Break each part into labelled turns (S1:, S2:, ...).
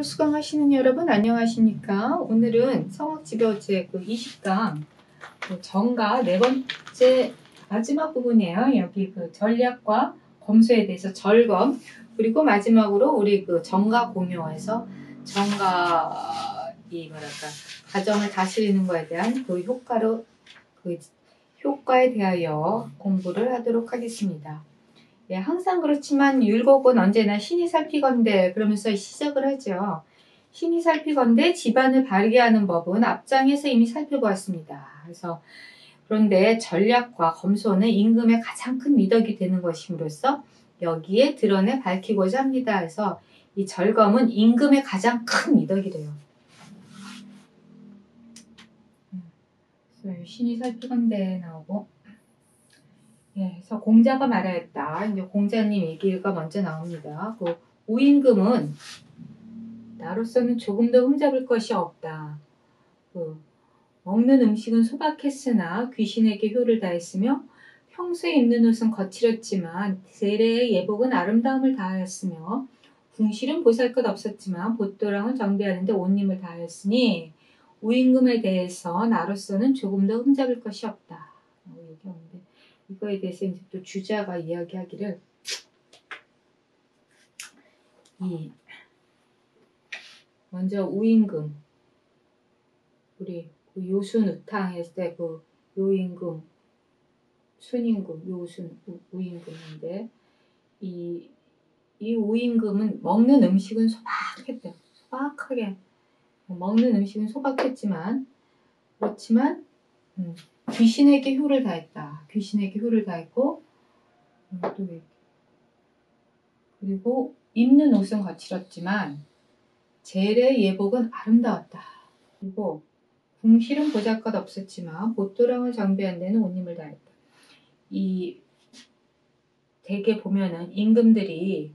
S1: 성악을 수강하시는 여러분 안녕하십니까? 오늘은 성악지배어제 20강 정가 네 번째 마지막 부분이에요. 여기 전략과 검수에 대해서 절검, 그리고 마지막으로 우리 정가 공유에서 정가 가정을 다스리는 것에 대한 효과에 대하여 공부를 하도록 하겠습니다. 예, 항상 그렇지만 율곡은 언제나 신이 살피건대 그러면서 시작을 하죠. 신이 살피건대 집안을 바르게 하는 법은 앞장에서 이미 살펴보았습니다. 그런데 전략과 검소는 임금의 가장 큰 미덕이 되는 것임으로써 여기에 드러내 밝히고자 합니다. 그래서 이 절검은 임금의 가장 큰 미덕이래요. 신이 살피건대 나오고, 예, 그래서 공자가 말하였다. 이제 공자님 얘기가 먼저 나옵니다. 우임금은 나로서는 조금 더 흠잡을 것이 없다. 먹는 음식은 소박했으나 귀신에게 효를 다했으며 평소에 입는 옷은 거칠었지만 세례의 예복은 아름다움을 다하였으며 궁실은 보잘것 없었지만 보또랑은 정비하는데 온 힘을 다하였으니 우임금에 대해서 나로서는 조금 더 흠잡을 것이 없다. 얘기하는데 이거에 대해서 이제 또 주자가 이야기하기를 먼저 우임금, 우리 요순 우탕 했을 때 요임금, 순임금, 요순 우임금인데 이 우임금은 먹는 음식은 소박했대요. 소박하게 먹는 음식은 소박했지만 그렇지만 귀신에게 효를 다했다. 귀신에게 효를 다했고 그리고 입는 옷은 거칠었지만 제례 예복은 아름다웠다. 그리고 궁실은 보잘것 없었지만 보또랑을 정비한 데는 온 힘을 다했다. 대개 보면은 임금들이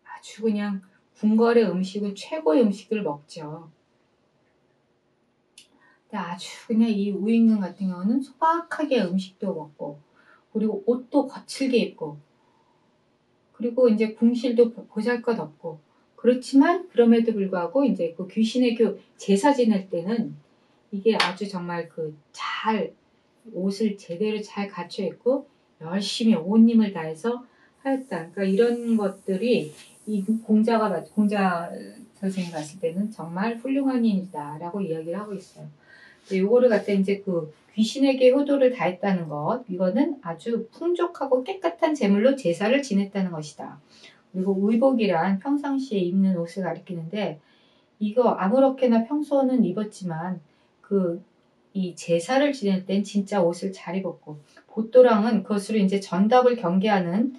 S1: 아주 그냥 궁궐의 음식은 최고의 음식을 먹죠. 아주 그냥 이 우임금 같은 경우는 소박하게 음식도 먹고 그리고 옷도 거칠게 입고 그리고 이제 궁실도 보잘것 없고 그렇지만 그럼에도 불구하고 이제 귀신의 제사 지낼 때는 이게 아주 정말 잘 옷을 제대로 잘 갖춰 입고 열심히 온 힘을 다해서 하였다. 그러니까 이런 것들이 이 공자 선생님이 봤을 때는 정말 훌륭한 일이다라고 이야기를 하고 있어요. 요거를 갖다 이제 귀신에게 효도를 다했다는 것, 이거는 아주 풍족하고 깨끗한 제물로 제사를 지냈다는 것이다. 그리고 의복이란 평상시에 입는 옷을 가리키는데 이거 아무렇게나 평소는 입었지만 이 제사를 지낼 땐 진짜 옷을 잘 입었고 보또랑은 그것으로 이제 전답을 경계하는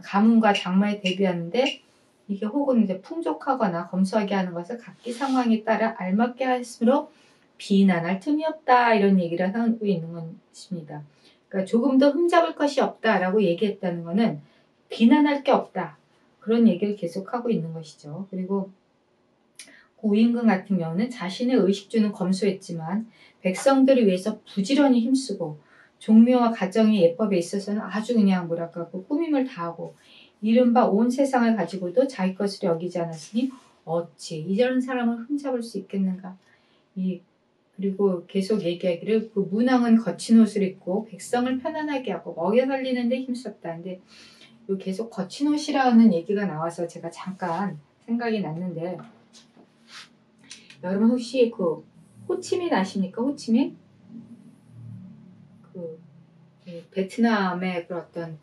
S1: 가문과 장마에 대비하는데 이게 혹은 이제 풍족하거나 검소하게 하는 것을 각기 상황에 따라 알맞게 했으므로 비난할 틈이 없다 이런 얘기를 하고 있는 것입니다. 그러니까 조금 더 흠잡을 것이 없다라고 얘기했다는 것은 비난할 게 없다 그런 얘기를 계속하고 있는 것이죠. 그리고 우임금 같은 경우는 자신의 의식주는 검소했지만 백성들을 위해서 부지런히 힘쓰고 종묘와 가정의 예법에 있어서는 아주 그냥 꾸밈을 다하고 이른바 온 세상을 가지고도 자기 것으로 여기지 않았으니 어찌 이런 사람을 흠잡을 수 있겠는가. 그리고 계속 얘기하기를 문왕은 거친 옷을 입고 백성을 편안하게 하고 먹여 살리는 데 힘썼다. 근데 계속 거친 옷이라는 얘기가 나와서 제가 잠깐 생각이 났는데 여러분 혹시 호치민 아십니까? 호치민? 베트남의 어떤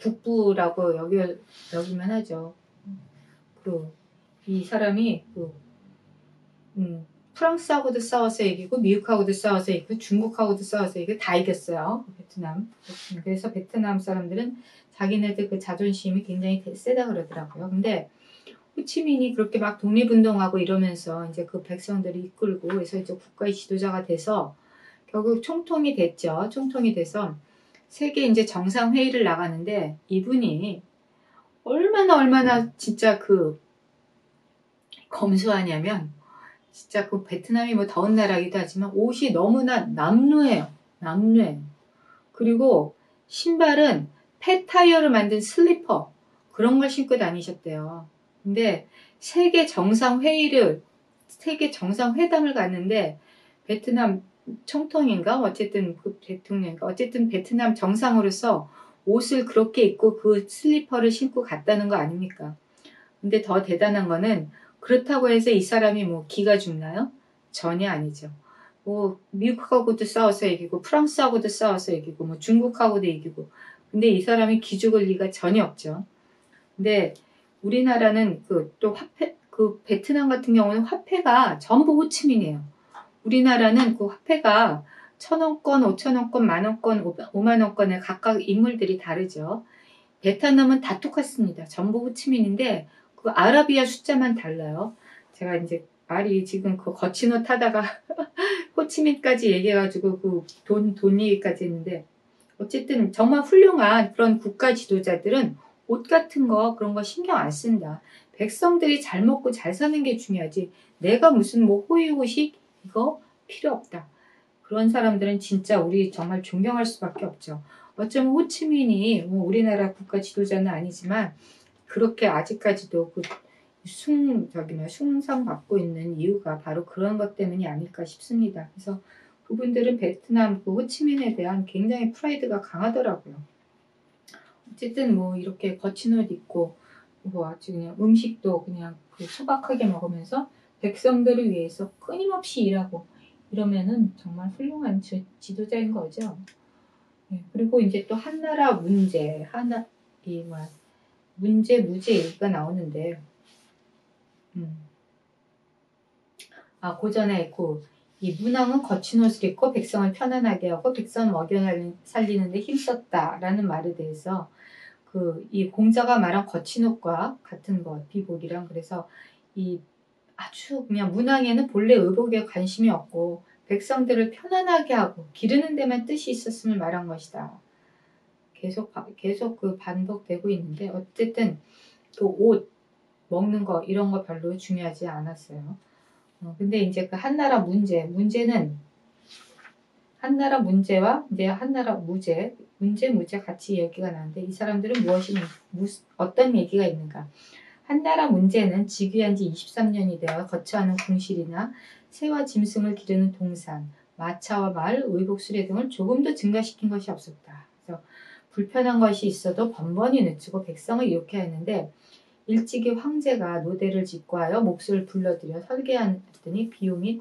S1: 국부라고 여기면 하죠. 이 사람이 프랑스하고도 싸워서 이기고 미국하고도 싸워서 이기고 중국하고도 싸워서 이기고 다 이겼어요. 베트남. 그래서 베트남 사람들은 자기네들 자존심이 굉장히 세다 그러더라고요. 근데 호치민이 그렇게 막 독립운동하고 이러면서 이제 백성들이 이끌고 그래서 이제 국가의 지도자가 돼서 결국 총통이 됐죠. 총통이 돼서 세계 이제 정상회의를 나가는데 이분이 얼마나 진짜 검소하냐면 진짜 베트남이 더운 나라이기도 하지만 옷이 너무나 남루해요. 그리고 신발은 폐타이어로 만든 슬리퍼 그런 걸 신고 다니셨대요. 근데 세계 정상회담을 갔는데 베트남 총통인가 어쨌든 그 대통령인가 어쨌든 베트남 정상으로서 옷을 그렇게 입고 그 슬리퍼를 신고 갔다는 거 아닙니까? 근데 더 대단한 거는 그렇다고 해서 이 사람이 뭐 기가 죽나요? 전혀 아니죠. 뭐 미국하고도 싸워서 이기고 프랑스하고도 싸워서 이기고 뭐 중국하고도 이기고 근데 이 사람이 기죽을 리가 전혀 없죠. 근데 우리나라는 그 또 화폐 그 베트남 같은 경우는 화폐가 전부 호치민이에요. 우리나라는 그 화폐가 1,000원권, 5,000원권, 만원권, 5만원권에 각각 인물들이 다르죠. 베트남은 다 똑같습니다. 전부 호치민인데 그 아라비아 숫자만 달라요. 제가 이제 말이 지금 그 거친 옷 타다가 호치민까지 얘기해가지고 그 돈 얘기까지 했는데 어쨌든 정말 훌륭한 그런 국가 지도자들은 옷 같은 거 그런 거 신경 안 쓴다. 백성들이 잘 먹고 잘 사는 게 중요하지. 내가 무슨 뭐 호의호식 이거 필요 없다. 그런 사람들은 진짜 우리 정말 존경할 수밖에 없죠. 어쩌면 호치민이 뭐 우리나라 국가 지도자는 아니지만 그렇게 아직까지도 그 숭상받고 있는 이유가 바로 그런 것 때문이 아닐까 싶습니다. 그래서 그분들은 베트남 그 호치민에 대한 굉장히 프라이드가 강하더라고요. 어쨌든 뭐 이렇게 거친 옷 입고 뭐 아주 그냥 음식도 그냥 그 소박하게 먹으면서 백성들을 위해서 끊임없이 일하고 이러면은 정말 훌륭한 지도자인 거죠. 네, 그리고 이제 또 한나라 문제, 문제, 무제 얘기가 나오는데, 그 전에 이 문왕은 거친 옷을 입고 백성을 편안하게 하고 백성 먹여 살리는데 힘썼다라는 말에 대해서 이 공자가 말한 거친 옷과 같은 것, 비복이랑 그래서 이 아주 그냥 문왕에는 본래 의복에 관심이 없고 백성들을 편안하게 하고 기르는 데만 뜻이 있었음을 말한 것이다. 계속 그 반복되고 있는데 어쨌든 그 옷, 먹는 거 이런 거 별로 중요하지 않았어요. 근데 이제 그 한나라 문제는 한나라 문제와 이제 한나라 무제 같이 얘기가 나는데 이 사람들은 어떤 얘기가 있는가? 한나라 문제는 즉위한 지 23년이 되어 거처하는 궁실이나 새와 짐승을 기르는 동산, 마차와 말, 의복, 수레 등을 조금도 증가시킨 것이 없었다. 그래서 불편한 것이 있어도 번번이 늦추고 백성을 이롭게 했는데 일찍이 황제가 노대를 짓고 하여 몫을 불러들여 설계하더니 비용이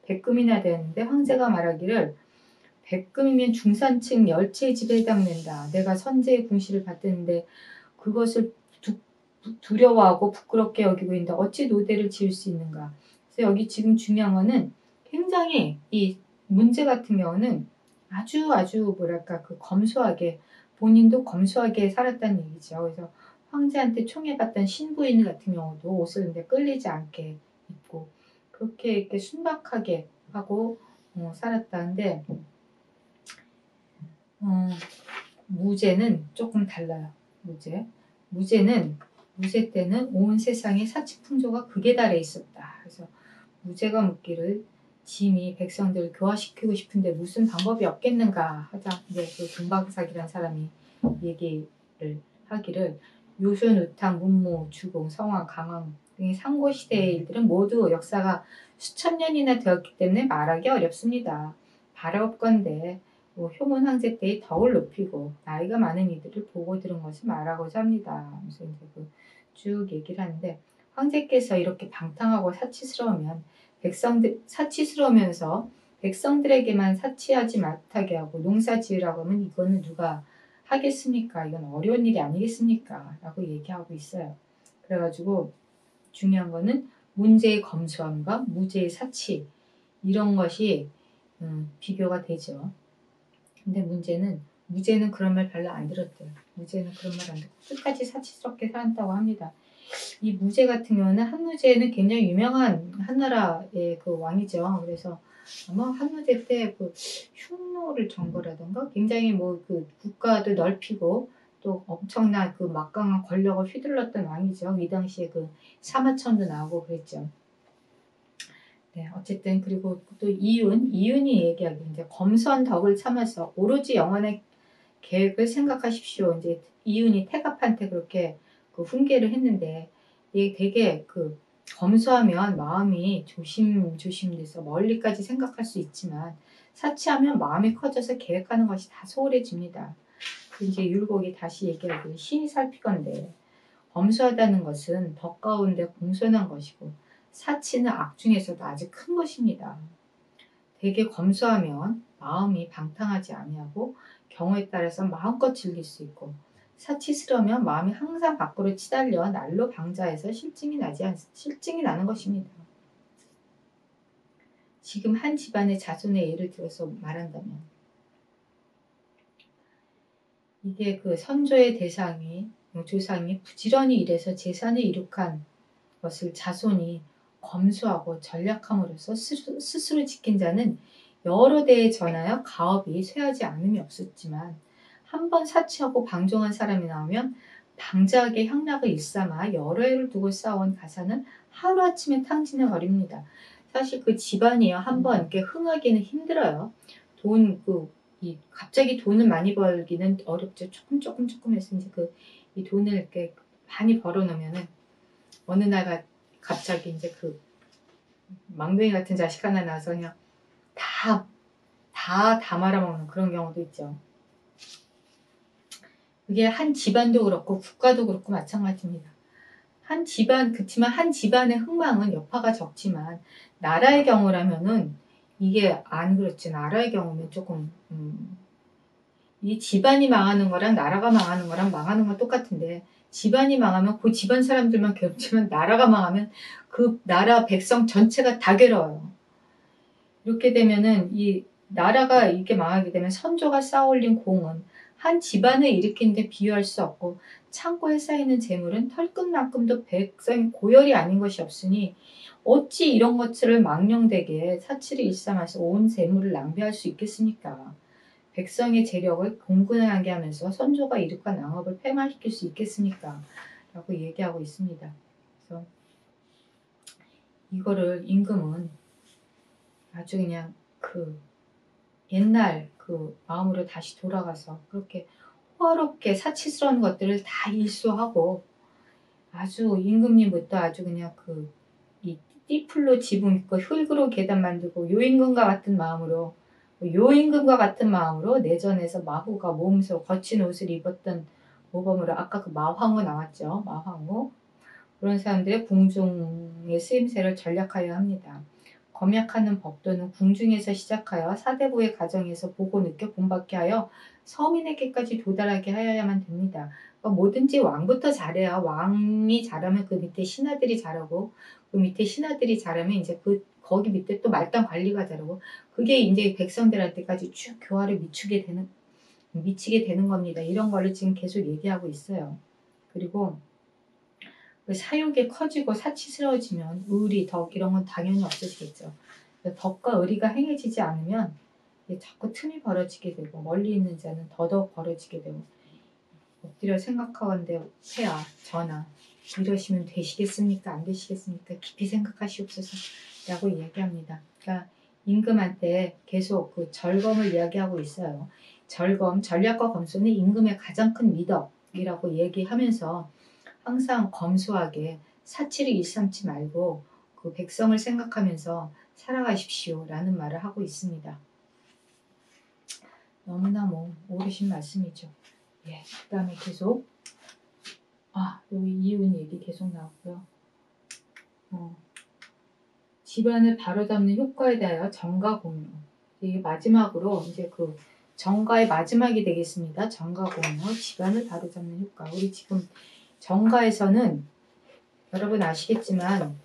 S1: 100금이나 되었는데 황제가 말하기를 100금이면 중산층 열채의 집에 해당된다. 내가 선제의 궁시를 받았는데 그것을 두려워하고 부끄럽게 여기고 있는데 어찌 노대를 지을 수 있는가. 그래서 여기 지금 중요한 거는 굉장히 이 문제 같은 경우는 아주 뭐랄까 그 검소하게 본인도 검소하게 살았다는 얘기죠. 그래서 황제한테 총애받던 신부인 같은 경우도 옷을 근데 끌리지 않게 입고 그렇게 이렇게 순박하게 하고 살았다는데 무제는 조금 달라요. 무제 때는 온 세상에 사치풍조가 극에 달해 있었다. 그래서 무제가 묻기를 짐이 백성들을 교화시키고 싶은데 무슨 방법이 없겠는가 하자. 이제 그 동박사기란 사람이 얘기를 하기를 요순, 우탕, 문무, 주공, 성왕, 강왕 등의 상고시대의 일들은 모두 역사가 수천 년이나 되었기 때문에 말하기 어렵습니다. 바라옵건대 효문 황제 때의 덕을 높이고 나이가 많은 이들을 보고 들은 것을 말하고자 합니다. 그래서 이제 쭉 얘기를 하는데 황제께서 이렇게 방탕하고 사치스러우면서 백성들에게만 사치하지 못하게 하고 농사 지으라고 하면 이거는 누가 하겠습니까? 이건 어려운 일이 아니겠습니까? 라고 얘기하고 있어요. 그래가지고 중요한 거는 문제의 검소함과 무제의 사치 이런 것이 비교가 되죠. 근데 무제는 그런 말 별로 안 들었대요. 무제는 그런 말 안 듣고 끝까지 사치스럽게 살았다고 합니다. 이 무제 같은 경우는 한무제는 굉장히 유명한 한나라의 그 왕이죠. 그래서 아마 한무제 때 그 흉노를 정벌하던가 굉장히 그 국가도 넓히고 또 엄청난 그 막강한 권력을 휘둘렀던 왕이죠. 이 당시에 그 사마천도 나오고 그랬죠. 네, 어쨌든 그리고 또 이윤이 얘기하기 이제 검소한 덕을 참아서 오로지 영원의 계획을 생각하십시오. 이제 이윤이 태갑한테 그렇게 그 훈계를 했는데 이게 되게 검소하면 마음이 조심돼서 멀리까지 생각할 수 있지만 사치하면 마음이 커져서 계획하는 것이 다 소홀해집니다. 이제 율곡이 다시 얘기하기를 신이 살피건대 검소하다는 것은 덕 가운데 공손한 것이고 사치는 악 중에서도 아주 큰 것입니다. 되게 검소하면 마음이 방탕하지 아니하고 경우에 따라서 마음껏 즐길 수 있고 사치스러우면 마음이 항상 밖으로 치달려 날로 방자해서 실증이 나는 것입니다. 지금 한 집안의 자손의 예를 들어서 말한다면 이게 선조의 조상이 부지런히 일해서 재산을 이룩한 것을 자손이 검소하고 전략함으로써 스스로 지킨 자는 여러 대에 전하여 가업이 쇠하지 않음이 없었지만 한 번 사치하고 방종한 사람이 나오면 방자하게 향락을 일삼아 여러 해를 두고 쌓아온 가사는 하루아침에 탕진해 버립니다. 사실 그 집안이요 한번 이렇게 흥하기는 힘들어요. 갑자기 돈을 많이 벌기는 어렵죠. 조금 해서 이제 이 돈을 이렇게 많이 벌어 놓으면은 어느 날 갑자기 이제 망둥이 같은 자식 하나 나와서 그냥 다 말아먹는 그런 경우도 있죠. 그게 한 집안도 그렇고 국가도 그렇고 마찬가지입니다. 그렇지만 한 집안의 흥망은 여파가 적지만 나라의 경우라면은 이게 안 그렇지. 나라의 경우면 조금 이 집안이 망하는 거랑 나라가 망하는 거랑 망하는 건 똑같은데 집안이 망하면 그 집안 사람들만 괴롭지만 나라가 망하면 그 나라 백성 전체가 다 괴로워요. 이렇게 되면은 이 나라가 이렇게 망하게 되면 선조가 쌓아올린 공은 한 집안을 일으키는데 비유할 수 없고 창고에 쌓이는 재물은 털끝만큼도 백성의 고열이 아닌 것이 없으니 어찌 이런 것들을 망령되게 사치를 일삼아서 온 재물을 낭비할 수 있겠습니까? 백성의 재력을 공분하게 하면서 선조가 이룩한 낭업을 폐마시킬 수 있겠습니까? 라고 얘기하고 있습니다. 그래서 이거를 임금은 아주 그냥 옛날 마음으로 다시 돌아가서 그렇게 호화롭게 사치스러운 것들을 다 일소하고 아주 임금님부터 아주 그냥 이 띠풀로 지붕 있고 흙으로 계단 만들고 요임금과 같은 마음으로 내전에서 마후가 몸소 거친 옷을 입었던 모범으로 아까 마황후 나왔죠. 마황후 그런 사람들의 궁중의 쓰임새를 전략하여야 합니다. 검약하는 법도는 궁중에서 시작하여 사대부의 가정에서 보고 느껴 본받게 하여 서민에게까지 도달하게 하여야만 됩니다. 그러니까 뭐든지 왕부터 잘해야 왕이 잘하면 그 밑에 신하들이 잘하고 그 밑에 신하들이 잘하면 이제 거기 밑에 또 말단 관리가 잘하고 그게 이제 백성들한테까지 쭉 교화를 미치게 되는 겁니다. 이런 거를 지금 계속 얘기하고 있어요. 그리고 사욕이 커지고 사치스러워지면 의리, 덕 이런 건 당연히 없어지겠죠. 덕과 의리가 행해지지 않으면 자꾸 틈이 벌어지게 되고 멀리 있는 자는 더더욱 벌어지게 되고 엎드려 생각하건대 폐하, 전하 이러시면 되시겠습니까? 안 되시겠습니까? 깊이 생각하시옵소서 라고 이야기합니다. 그러니까 임금한테 계속 절검을 이야기하고 있어요. 절검, 전략과 검소는 임금의 가장 큰 미덕이라고 얘기하면서 항상 검소하게 사치를 일삼지 말고 백성을 생각하면서 살아가십시오 라는 말을 하고 있습니다. 너무나 옳으신 말씀이죠. 예, 그 다음에 계속 여기 이윤 얘기 계속 나오고요. 집안을 바로잡는 효과에 대하여 정가 공유. 이게 마지막으로 이제 정가의 마지막이 되겠습니다. 정가 공유, 집안을 바로잡는 효과. 우리 지금 정가에서는 여러분 아시겠지만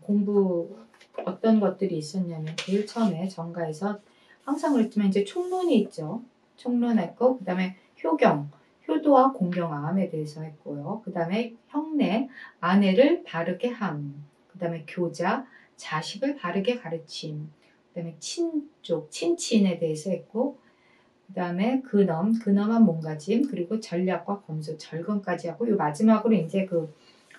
S1: 공부 어떤 것들이 있었냐면 제일 처음에 정가에서 항상 그랬지만 이제 총론이 있죠. 총론했고 그 다음에 효경, 효도와 공경함에 대해서 했고요. 그 다음에 형내, 아내를 바르게 함. 그 다음에 교자, 자식을 바르게 가르침. 그 다음에 친족, 친친에 대해서 했고 그 다음에 근엄한 몸가짐, 그리고 전략과 검소, 절검까지 하고 이 마지막으로 이제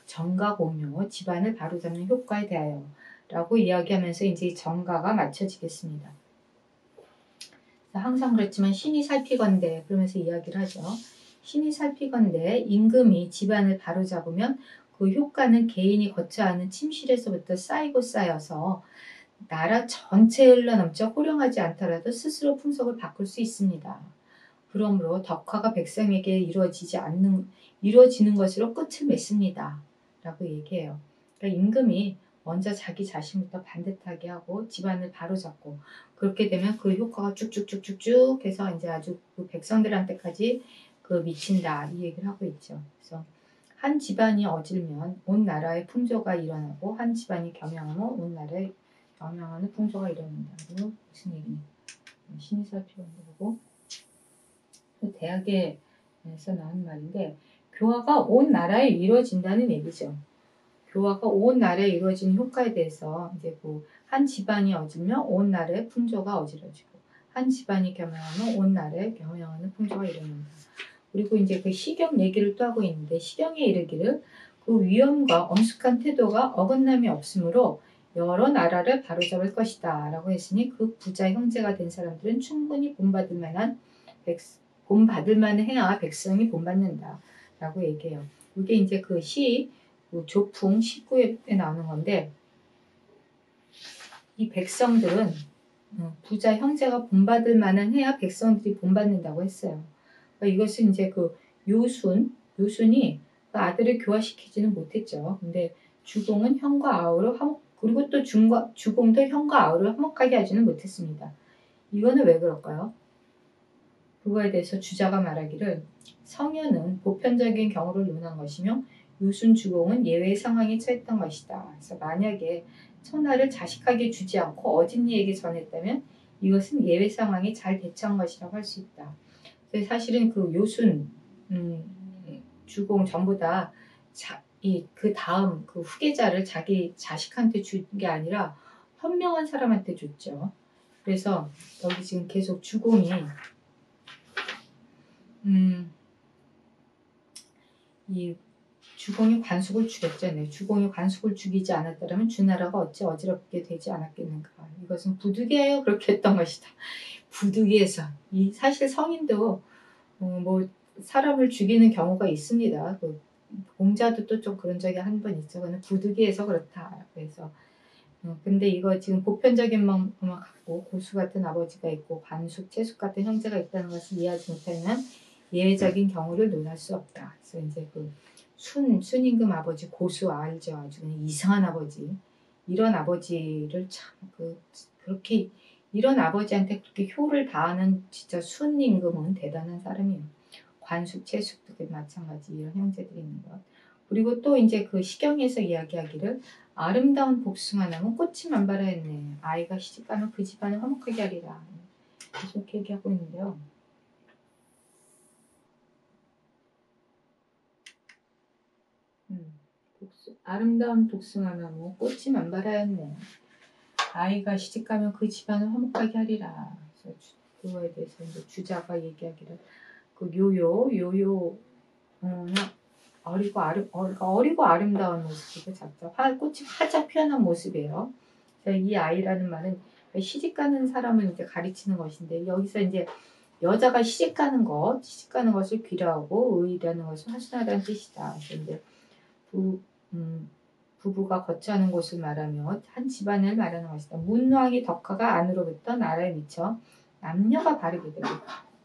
S1: 정가 공유, 집안을 바로잡는 효과에 대하여 라고 이야기하면서 이제 정가가 맞춰지겠습니다. 항상 그렇지만 신이 살피건대 그러면서 이야기를 하죠. 신이 살피건대 임금이 집안을 바로잡으면 그 효과는 개인이 거쳐 하는 침실에서부터 쌓이고 쌓여서 나라 전체에 흘러넘쳐 호령하지 않더라도 스스로 풍속을 바꿀 수 있습니다. 그러므로 덕화가 백성에게 이루어지는 것으로 끝을 맺습니다. 라고 얘기해요. 그러니까 임금이 먼저 자기 자신부터 반듯하게 하고 집안을 바로잡고 그렇게 되면 그 효과가 쭉쭉쭉쭉쭉 해서 이제 아주 그 백성들한테까지 그 미친다 이 얘기를 하고 있죠. 그래서 한 집안이 어질면 온 나라의 풍조가 일어나고 한 집안이 겸양하면 온 나라의 겸양하는 풍조가 일어난다. 그리고 무슨 얘기냐? 신이 살피는 거고 대학에서 나온 말인데 교화가 온 나라에 이루어진다는 얘기죠. 교화가 온 나라에 이루어진 효과에 대해서 이제 한 집안이 어질면 온 나라의 풍조가 어지러지고 한 집안이 겸양하면 온 나라에 겸양하는 풍조가 일어난다. 그리고 이제 그 시경 얘기를 또 하고 있는데 시경에 이르기를 그 위엄과 엄숙한 태도가 어긋남이 없으므로 여러 나라를 바로잡을 것이다 라고 했으니 그 부자 형제가 된 사람들은 충분히 본받을 만한 행하와 백성이 본받는다 라고 얘기해요. 이게 이제 그 조풍 19에 나오는 건데 이 백성들은 부자 형제가 본받을 만한 해야 백성들이 본받는다고 했어요. 그러니까 이것은 이제 그 요순이 그 아들을 교화시키지는 못했죠. 근데 주공은 형과 아우를 그리고 또 주공도 형과 아우를 화목하게 하지는 못했습니다. 이거는 왜 그럴까요? 그거에 대해서 주자가 말하기를 성현은 보편적인 경우를 논한 것이며 요순 주공은 예외의 상황에 처했던 것이다. 그래서 만약에 천하를 자식에게 주지 않고 어진이에게 전했다면 이것은 예외 상황에 잘 대처한 것이라고 할 수 있다. 사실은 그 요순, 주공 전부 다 그 다음 그 후계자를 자기 자식한테 준 게 아니라 현명한 사람한테 줬죠. 그래서 여기 지금 계속 주공이 이 주공이 관숙을 죽였잖아요. 주공이 관숙을 죽이지 않았더라면 주나라가 어찌 어지럽게 되지 않았겠는가. 이것은 부득이하여 그렇게 했던 것이다. 부득이해서. 사실 성인도 사람을 죽이는 경우가 있습니다. 그 공자도 또 좀 그런 적이 한 번 있죠. 그는 부득이해서 그렇다. 그래서 근데 이거 지금 보편적인 마음만 갖고 고수 같은 아버지가 있고 관숙, 채숙 같은 형제가 있다는 것을 이해하지 못하면 예외적인 경우를 논할 수 없다. 그래서 이제 그 순임금 아버지 고수 알죠. 아주 그냥 이상한 아버지. 이런 아버지를 참 그렇게 이런 아버지한테 그렇게 효를 다하는 진짜 순임금은 대단한 사람이에요. 관숙, 채숙도 마찬가지 이런 형제들이 있는 것. 그리고 또 이제 그 시경에서 이야기하기를 아름다운 복숭아 나무 꽃이 만발하였네. 아이가 시집가면 그 집안을 화목하게 하리라. 이렇게 얘기하고 있는데요. 아름다운 복숭아 나무 꽃이 만발하였네. 아이가 시집가면 그 집안을 화목하게 하리라. 그래서 그거에 대해서 이제 주자가 얘기하기를 그 어리고 아름다운 모습이고 꽃이 활짝 피어난 모습이에요. 그래서 이 아이라는 말은 시집가는 사람을 이제 가리치는 것인데 여기서 이제 여자가 시집가는 것을 귀라하고 의라는 것을 하순하다는 뜻이다. 그래서 이제 부부가 거처하는 곳을 말하며 한 집안을 말하는 것이다. 문왕이 덕화가 안으로부터 나라에 미쳐 남녀가 바르게 되고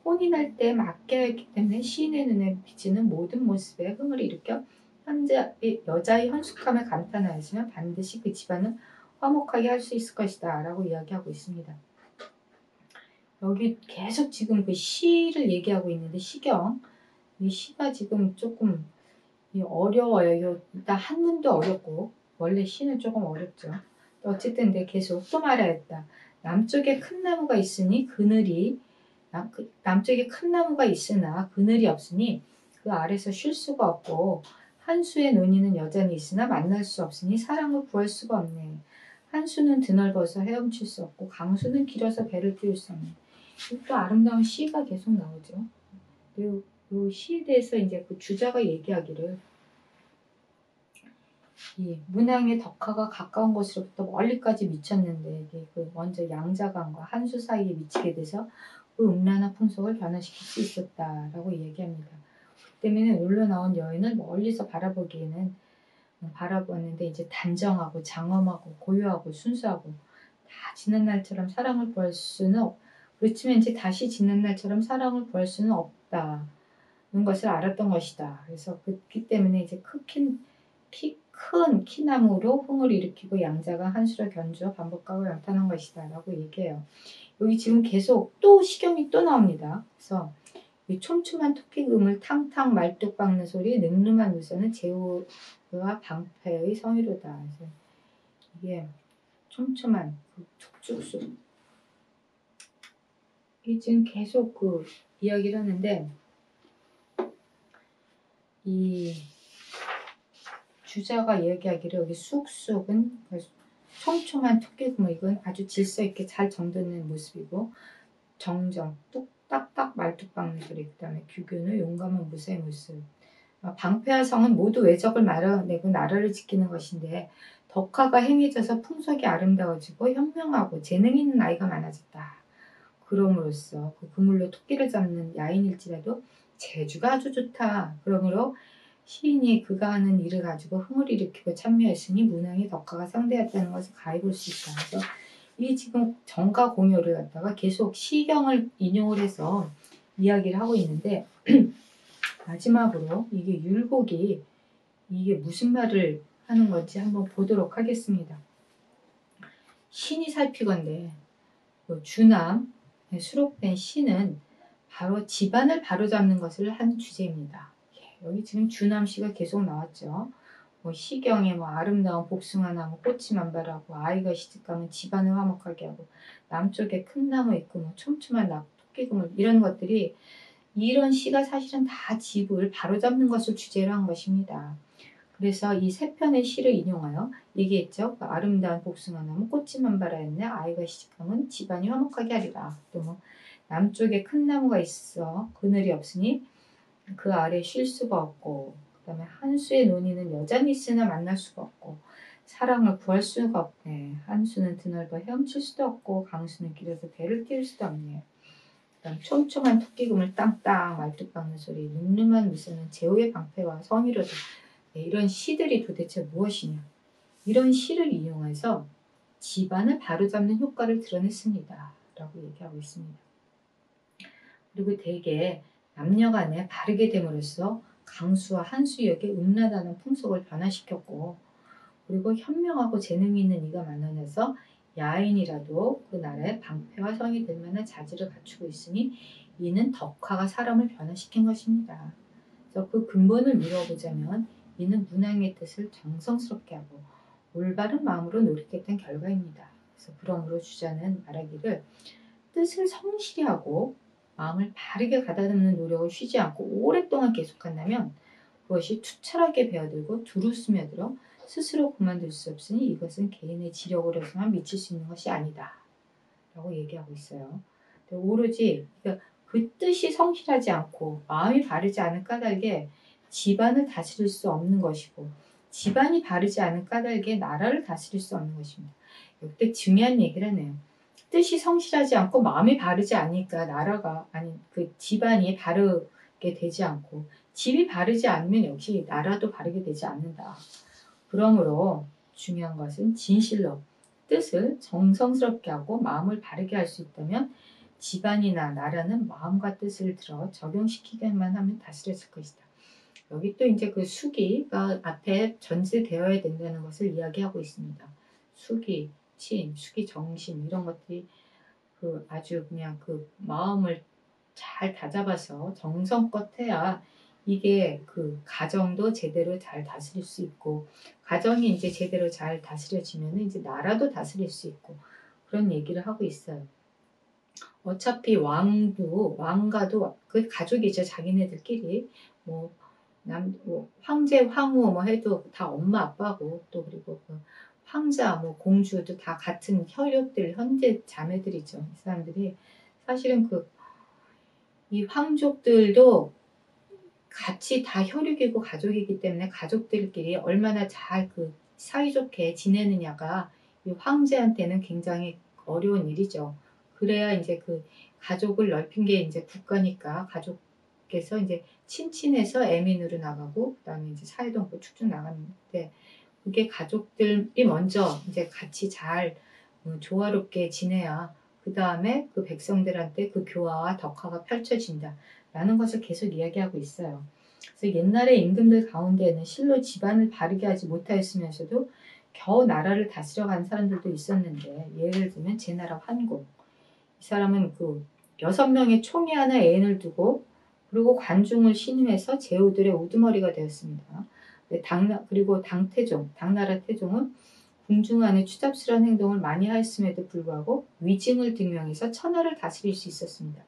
S1: 혼이 날 때 맞게 했기 때문에 시인의 눈에 비치는 모든 모습에 흥을 일으켜 여자의 현숙함에 감탄하였으면 반드시 그 집안은 화목하게 할 수 있을 것이다 라고 이야기하고 있습니다. 여기 계속 지금 그 시를 얘기하고 있는데 시경 이 시가 지금 조금 어려워요. 일단 한문도 어렵고 원래 시는 조금 어렵죠. 어쨌든 근데 계속 또 말하였다. 남쪽에 큰 나무가 있으니 남쪽에 큰 나무가 있으나 그늘이 없으니 그 아래서 쉴 수가 없고 한수의 논의는 여전히 있으나 만날 수 없으니 사랑을 구할 수가 없네. 한수는 드넓어서 헤엄칠 수 없고 강수는 길어서 배를 띄울 수 없네. 또 아름다운 시가 계속 나오죠. 그리고 이 시에 대해서 이제 그 주자가 얘기하기를 이 문왕의 덕화가 가까운 곳으로부터 멀리까지 미쳤는데 이게 먼저 양자강과 한수 사이에 미치게 돼서 그 음란한 풍속을 변화시킬 수 있었다라고 얘기합니다. 그 때문에 놀러 나온 여인을 멀리서 바라보기에는 바라보았는데 이제 단정하고 장엄하고 고요하고 순수하고 다 지난 날처럼 사랑을 구할 수는 그렇지만 이제 다시 지난 날처럼 사랑을 구할 수는 없다는 것을 알았던 것이다. 그래서 그렇기 때문에 이제 큰 키나무로 흥을 일으키고 양자가 한수로 견주어 반복하고 연탄한 것이다 라고 얘기해요. 여기 지금 계속 또 시경이 또 나옵니다. 그래서 이 촘촘한 토끼금을 탕탕 말뚝 박는 소리 늠름한 물선은 제후와 방패의 성의로다. 그래서 이게 촘촘한 그 툭툭쑥 이게 지금 계속 그 이야기를 하는데 이 주자가 얘기하기를 여기 쑥쑥은 촘촘한 토끼금을 이건 아주 질서 있게 잘 정돈된 모습이고 정정 뚝딱딱 말뚝 박는 소리 그 다음에 규균의 용감한 무쇠의 모습 방패와 성은 모두 외적을 말아내고 나라를 지키는 것인데 덕화가 행해져서 풍속이 아름다워지고 현명하고 재능 있는 아이가 많아졌다. 그럼으로써 그 그물로 토끼를 잡는 야인일지라도 재주가 아주 좋다. 그러므로 시인이 그가 하는 일을 가지고 흥을 일으키고 참여했으니 문왕의 덕화가 상대했다는 것을 가히 볼 수 있다. 그래서 이 지금 정가 공효를 갖다가 계속 시경을 인용을 해서 이야기를 하고 있는데 마지막으로 이게 율곡이 이게 무슨 말을 하는 건지 한번 보도록 하겠습니다. 신이 살피건대 주남에 수록된 시는 바로 집안을 바로잡는 것을 한 주제입니다. 여기 지금 주남시가 계속 나왔죠. 시경에 아름다운 복숭아나무 꽃이 만발하고 아이가 시집가면 집안을 화목하게 하고 남쪽에 큰 나무 있고 촘촘한 토끼그물 이런 것들이 이런 시가 사실은 다 집을 바로잡는 것을 주제로 한 것입니다. 그래서 이 세 편의 시를 인용하여 얘기했죠. 아름다운 복숭아나무 꽃이 만발하였네 아이가 시집가면 집안이 화목하게 하리라. 또 남쪽에 큰 나무가 있어 그늘이 없으니 그 아래 쉴 수가 없고 그 다음에 한수의 논의는 여전히 있으나 만날 수가 없고 사랑을 구할 수가 없네. 한수는 드넓어 헤엄칠 수도 없고 강수는 길어서 배를 띄울 수도 없네. 그다음 촘촘한 토끼금을 땅땅 말뚝 박는 소리 늠름한 미소는 제후의 방패와 성의로다. 네, 이런 시들이 도대체 무엇이냐. 이런 시를 이용해서 집안을 바로잡는 효과를 드러냈습니다. 라고 얘기하고 있습니다. 그리고 대개 남녀간에 바르게 됨으로써 강수와 한수 역의 음란하는 풍속을 변화시켰고 그리고 현명하고 재능이 있는 이가 만나서 야인이라도 그 나라의 방패와 성이 될 만한 자질을 갖추고 있으니 이는 덕화가 사람을 변화시킨 것입니다. 그래서 그 근본을 미뤄보자면 이는 문왕의 뜻을 정성스럽게 하고 올바른 마음으로 노력했던 결과입니다. 그래서 그러므로 주자는 말하기를 뜻을 성실히 하고 마음을 바르게 가다듬는 노력을 쉬지 않고 오랫동안 계속한다면 그것이 투철하게 배어들고 두루 스며들어 스스로 그만둘 수 없으니 이것은 개인의 지력으로서만 미칠 수 있는 것이 아니다. 라고 얘기하고 있어요. 오로지 그 뜻이 성실하지 않고 마음이 바르지 않은 까닭에 집안을 다스릴 수 없는 것이고 집안이 바르지 않은 까닭에 나라를 다스릴 수 없는 것입니다. 이때 중요한 얘기를 하네요. 뜻이 성실하지 않고 마음이 바르지 않으니까 나라가 그 집안이 바르게 되지 않고 집이 바르지 않으면 역시 나라도 바르게 되지 않는다. 그러므로 중요한 것은 진실로 뜻을 정성스럽게 하고 마음을 바르게 할 수 있다면 집안이나 나라는 마음과 뜻을 들어 적용시키기만 하면 다스려질 것이다. 여기 또 이제 그 수기가 앞에 전제되어야 된다는 것을 이야기하고 있습니다. 수기, 침, 수기 정신 이런 것들이 그 아주 그냥 그 마음을 잘 다잡아서 정성껏 해야 이게 그 가정도 제대로 잘 다스릴 수 있고 가정이 이제 제대로 잘 다스려지면 이제 나라도 다스릴 수 있고 그런 얘기를 하고 있어요. 어차피 왕가도 그 가족이죠. 자기네들끼리 황제 황후 해도 다 엄마 아빠고 또 그리고 그 황자 공주도 다 같은 혈육들 현재 자매들이죠. 이 사람들이 사실은 이 황족들도 같이 다 혈육이고 가족이기 때문에 가족들끼리 얼마나 잘 사이좋게 지내느냐가 이 황제한테는 굉장히 어려운 일이죠. 그래야 이제 그 가족을 넓힌 게 이제 국가니까 가족 바뀌어서 이제 친친에서 애민으로 나가고 그다음에 이제 사회동포 쭉쭉 나갔는데 그게 가족들이 먼저 이제 같이 잘 조화롭게 지내야 그 다음에 그 백성들한테 그 교화와 덕화가 펼쳐진다라는 것을 계속 이야기하고 있어요. 그래서 옛날에 임금들 가운데에는 실로 집안을 바르게 하지 못하였으면서도 겨우 나라를 다스려간 사람들도 있었는데 예를 들면 제나라 환공. 이 사람은 그 6명의 총리 하나 애인을 두고 그리고 관중을 신임해서 제후들의 우두머리가 되었습니다. 그리고 당나라 태종은 궁중 안에 추잡스러운 행동을 많이 하였음에도 불구하고 위증을 등용해서 천하를 다스릴 수 있었습니다.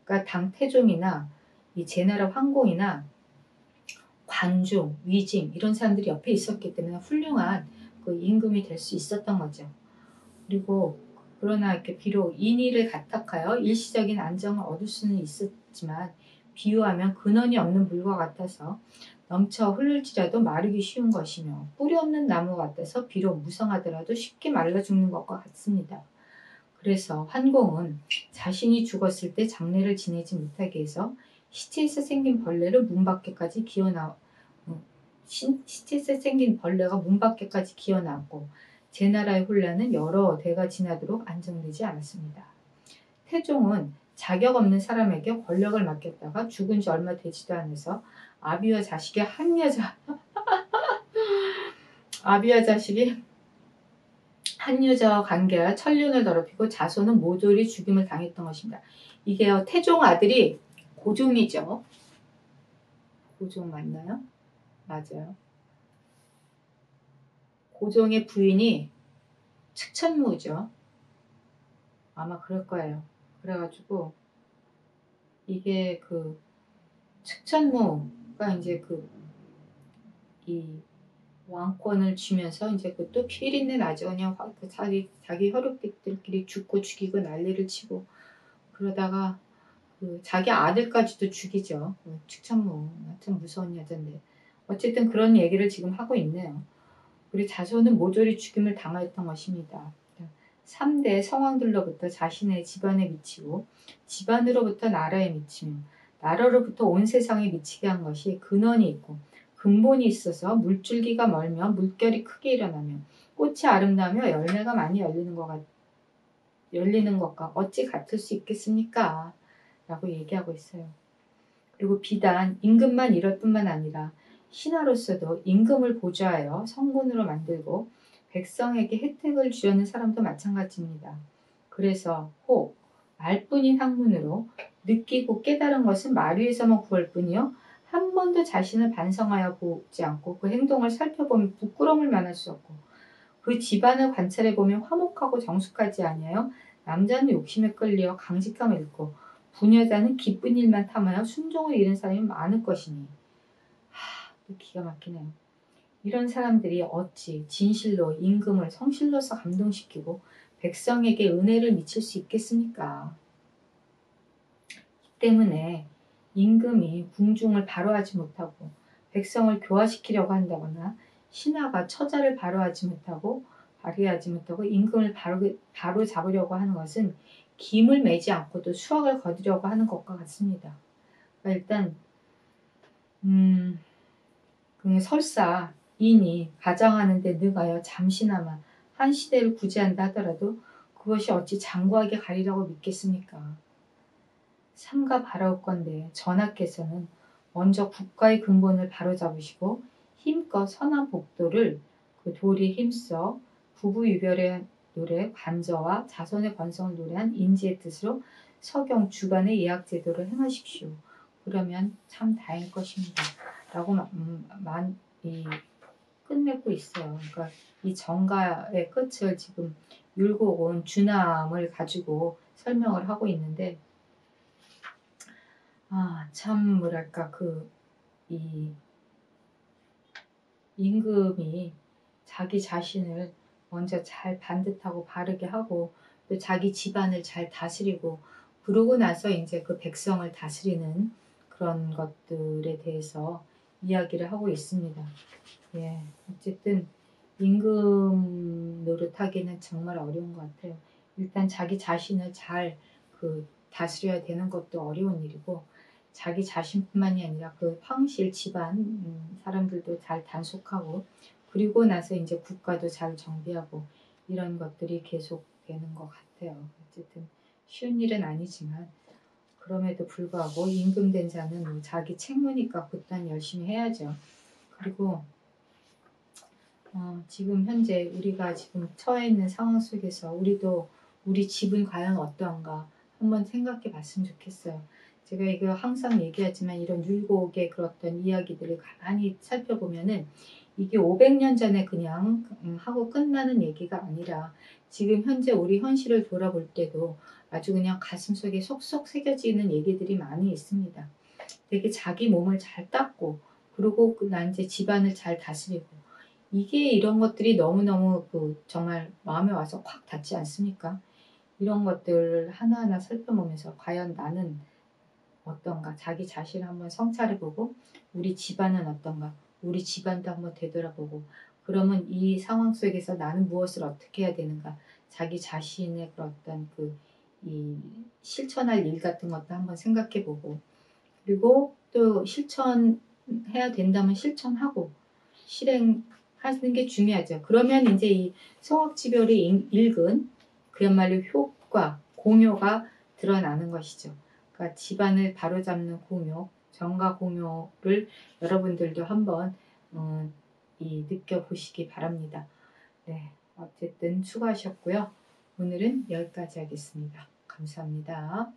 S1: 그러니까 당태종이나 이 제나라 황공이나 관중, 위증 이런 사람들이 옆에 있었기 때문에 훌륭한 그 임금이 될 수 있었던 거죠. 그리고 그러나 이렇게 비록 인의를 갖탁하여 일시적인 안정을 얻을 수는 있었지만 비유하면 근원이 없는 물과 같아서 넘쳐 흐를지라도 마르기 쉬운 것이며 뿌리 없는 나무 같아서 비록 무성하더라도 쉽게 말라 죽는 것과 같습니다. 그래서 환공은 자신이 죽었을 때 장례를 지내지 못하게 해서 시체에서 생긴 벌레를 문 밖에까지 시체에서 생긴 벌레가 문 밖에까지 기어나왔고 제나라의 혼란은 여러 대가 지나도록 안정되지 않았습니다. 태종은 자격 없는 사람에게 권력을 맡겼다가 죽은 지 얼마 되지도 않아서 아비와 자식이 한 여자와 관계하여 천륜을 더럽히고 자손은 모조리 죽임을 당했던 것입니다. 이게요, 태종 아들이 고종이죠. 고종 맞나요? 맞아요. 고종의 부인이 측천무죠. 아마 그럴 거예요. 그래가지고 이게 그 측천무가 이제 이 왕권을 쥐면서 이제 그 또 피린내 나죠. 그냥 자기 혈육들끼리 죽고 죽이고 난리를 치고 그러다가 그 자기 아들까지도 죽이죠. 측천무 참 무서운 여잔데 어쨌든 그런 얘기를 지금 하고 있네요. 그리고 자손은 모조리 죽임을 당하였던 것입니다. 3대 성왕들로부터 자신의 집안에 미치고 집안으로부터 나라에 미치며 나라로부터 온 세상에 미치게 한 것이 근원이 있고 근본이 있어서 물줄기가 멀며 물결이 크게 일어나며 꽃이 아름다우며 열매가 많이 열리는 것과 어찌 같을 수 있겠습니까? 라고 얘기하고 있어요. 그리고 비단 임금만 이럴 뿐만 아니라 신하로서도 임금을 보좌하여 성군으로 만들고 백성에게 혜택을 주려는 사람도 마찬가지입니다. 그래서 혹 말뿐인 학문으로 느끼고 깨달은 것은 말 위에서만 구할 뿐이요 한 번도 자신을 반성하여 보지 않고 그 행동을 살펴보면 부끄러움을 면할 수 없고 그 집안을 관찰해 보면 화목하고 정숙하지 아니하여 남자는 욕심에 끌려 강직함을 잃고 부녀자는 기쁜 일만 탐하여 순종을 잃은 사람이 많을 것이니 기가 막히네요. 이런 사람들이 어찌 진실로 임금을 성실로서 감동시키고 백성에게 은혜를 미칠 수 있겠습니까? 이 때문에 임금이 궁중을 바로하지 못하고 백성을 교화시키려고 한다거나 신하가 처자를 바로하지 못하고 임금을 바로 잡으려고 하는 것은 김을 매지 않고도 수확을 거두려고 하는 것과 같습니다. 그러니까 일단 설사 인이 가정하는 데 능하여 잠시나마 한 시대를 구제한다 하더라도 그것이 어찌 장구하게 가리라고 믿겠습니까? 삼가 바라올 건데 전하께서는 먼저 국가의 근본을 바로잡으시고 힘껏 선한 복도를 그 도리 힘써 부부유별의 노래 관저와 자손의 번성을 노래한 인지의 뜻으로 서경 주간의 예약 제도를 행하십시오. 그러면 참 다행일 것입니다. 라고 끝맺고 있어요. 그러니까 이 정가의 끝을 지금 율곡 온 주남을 가지고 설명을 하고 있는데 참 뭐랄까 이 임금이 자기 자신을 먼저 잘 반듯하고 바르게 하고 또 자기 집안을 잘 다스리고 그러고 나서 이제 그 백성을 다스리는 그런 것들에 대해서 이야기를 하고 있습니다. 예, 어쨌든 임금 노릇하기는 정말 어려운 것 같아요. 일단 자기 자신을 잘 다스려야 되는 것도 어려운 일이고 자기 자신뿐만이 아니라 그 황실 집안 사람들도 잘 단속하고 그리고 나서 이제 국가도 잘 정비하고 이런 것들이 계속 되는 것 같아요. 어쨌든 쉬운 일은 아니지만 그럼에도 불구하고 임금된 자는 뭐 자기 책무니까 그 또한 열심히 해야죠. 그리고 지금 현재 우리가 지금 처해 있는 상황 속에서 우리도 우리 집은 과연 어떠한가 한번 생각해 봤으면 좋겠어요. 제가 이거 항상 얘기하지만 이런 율곡의 그런 이야기들을 가만히 살펴보면은 이게 500년 전에 그냥 하고 끝나는 얘기가 아니라 지금 현재 우리 현실을 돌아볼 때도 아주 그냥 가슴속에 속속 새겨지는 얘기들이 많이 있습니다. 되게 자기 몸을 잘 닦고 그리고 난 이제 집안을 잘 다스리고 이게 이런 것들이 너무너무 정말 마음에 와서 콱 닿지 않습니까? 이런 것들 하나하나 살펴보면서 과연 나는 어떤가? 자기 자신을 한번 성찰해보고 우리 집안은 어떤가? 우리 집안도 한번 되돌아보고 그러면 이 상황 속에서 나는 무엇을 어떻게 해야 되는가? 자기 자신의 그런 어떤 이 실천할 일 같은 것도 한번 생각해보고 그리고 또 실천해야 된다면 실천하고 실행하는 게 중요하죠. 그러면 이제 이 성악지별이 읽은 그야말로 효과, 공효가 드러나는 것이죠. 그러니까 집안을 바로잡는 공효, 정과 공효를 여러분들도 한번 느껴보시기 바랍니다. 네, 어쨌든 수고하셨고요. 오늘은 여기까지 하겠습니다. 감사합니다.